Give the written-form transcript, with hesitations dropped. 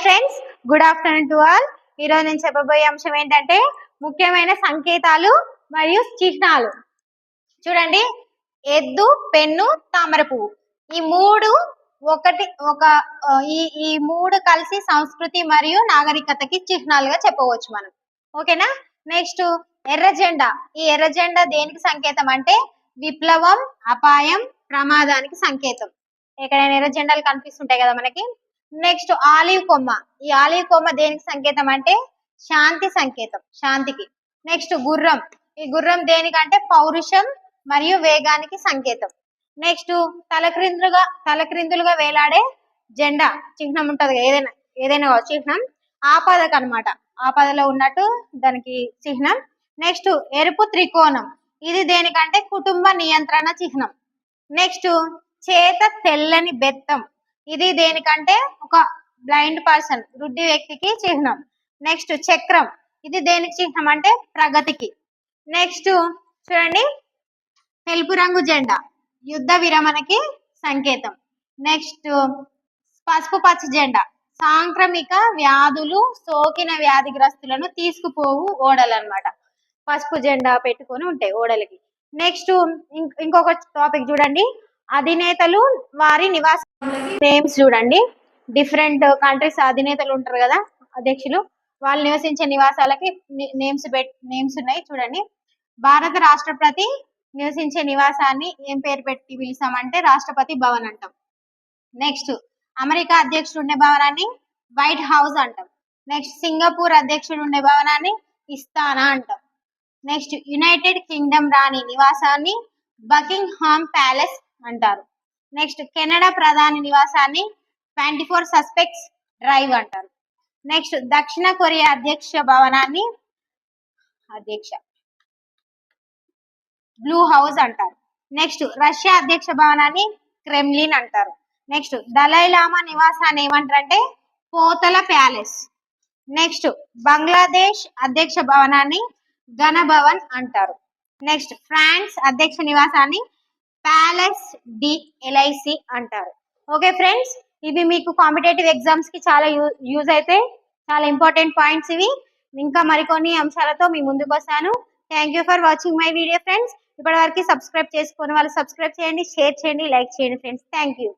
Friends, good afternoon to all. ఈరోజు నేను చెప్పబోయే అంశం ఏంటంటే ముఖ్యమైన సంకేతాలు మరియు చిహ్నాలు. చూడండి, ఎద్దు, పెన్ను, తామర పువ్వు, ఈ మూడు ఒకటి ఒక ఈ మూడు కలిసి సంస్కృతి మరియు నాగరికతకి చిహ్నాలుగా చెప్పవచ్చు మనం. ఓకేనా? నెక్స్ట్ ఎర్ర జెండా. ఈ ఎర్ర జెండా దేనికి సంకేతం అంటే విప్లవం, అపాయం, ప్రమాదానికి సంకేతం. ఎక్కడైనా ఎర్ర జెండాలు కనిపిస్తుంటాయి కదా మనకి. నెక్స్ట్ ఆలివ్ కొమ్మ. ఈ ఆలివ్ కొమ్మ దేనికి సంకేతం అంటే శాంతి సంకేతం, శాంతికి. నెక్స్ట్ గుర్రం. ఈ గుర్రం దేనికంటే పౌరుషం మరియు వేగానికి సంకేతం. నెక్స్ట్ తలక్రిందులుగా వేలాడే జెండా చిహ్నం ఉంటది, ఏదైనా చిహ్నం ఆపదకు అనమాట, ఆపదలో ఉన్నట్టు దానికి చిహ్నం. నెక్స్ట్ ఎరుపు త్రికోణం. ఇది దేనికంటే కుటుంబ నియంత్రణ చిహ్నం. నెక్స్ట్ చేత తెల్లని బెత్తం. ఇది దేనికంటే ఒక బ్లైండ్ పర్సన్, గుడ్డి వ్యక్తికి చిహ్నం. నెక్స్ట్ చక్రం. ఇది దేనికి చిహ్నం అంటే ప్రగతికి. నెక్స్ట్ చూడండి, తెలుపు రంగు జెండా యుద్ధ విరమణకి సంకేతం. నెక్స్ట్ పసుపు పచ్చ జెండా సాంక్రమిక వ్యాధులు సోకిన వ్యాధిగ్రస్తులను తీసుకుపోవు ఓడలు అన్నమాట. పసుపు జెండా పెట్టుకొని ఉంటాయి ఓడలకి. నెక్స్ట్ ఇంకొక టాపిక్ చూడండి, అధినేతలు వారి నివాస నేమ్స్ చూడండి. డిఫరెంట్ కంట్రీస్ అధినేతలు ఉంటారు కదా, అధ్యక్షులు, వాళ్ళు నివసించే నివాసాలకి నేమ్స్ ఉన్నాయి చూడండి. భారత రాష్ట్రపతి నివసించే నివాసాన్ని ఏం పేరు పెట్టి పిలుస్తామంటే రాష్ట్రపతి భవన్ అంటాం. నెక్స్ట్ అమెరికా అధ్యక్షుడు ఉండే భవనాన్ని వైట్ హౌస్ అంటాం. నెక్స్ట్ సింగపూర్ అధ్యక్షుడు ఉండే భవనాన్ని ఇస్తానా అంటాం. నెక్స్ట్ యునైటెడ్ కింగ్డమ్ రాణి నివాసాన్ని బకింగ్హామ్ ప్యాలెస్ అంటారు. నెక్స్ట్ కెనడా ప్రధాని నివాసాన్ని 24 సస్పెక్ట్స్ డ్రైవ్ అంటారు. నెక్స్ట్ దక్షిణ కొరియా అధ్యక్ష భవనాన్ని బ్లూ హౌస్ అంటారు. నెక్స్ట్ రష్యా అధ్యక్ష భవనాన్ని క్రెమ్లిన్ అంటారు. నెక్స్ట్ దలైలామా నివాసాన్ని ఏమంటారంటే పోతల ప్యాలెస్. నెక్స్ట్ బంగ్లాదేశ్ అధ్యక్ష భవనాన్ని ఘన భవన్ అంటారు. నెక్స్ట్ ఫ్రాన్స్ అధ్యక్ష నివాసాన్ని ప్యాలెస్ డి ఎలైసి అంటారు. ఓకే ఫ్రెండ్స్, ఇవి మీకు కాంపిటేటివ్ ఎగ్జామ్స్ కి చాలా యూజ్ అయితే, చాలా ఇంపార్టెంట్ పాయింట్స్ ఇవి. ఇంకా మరికొన్ని అంశాలతో మీ ముందుకు వస్తాను. Thank you for watching my video friends. ఇప్పటి వరకు సబ్స్క్రైబ్ చేసుకుని వాళ్ళు సబ్స్క్రైబ్ చేయండి, షేర్ చేయండి, లైక్ చేయండి ఫ్రెండ్స్. Thank you.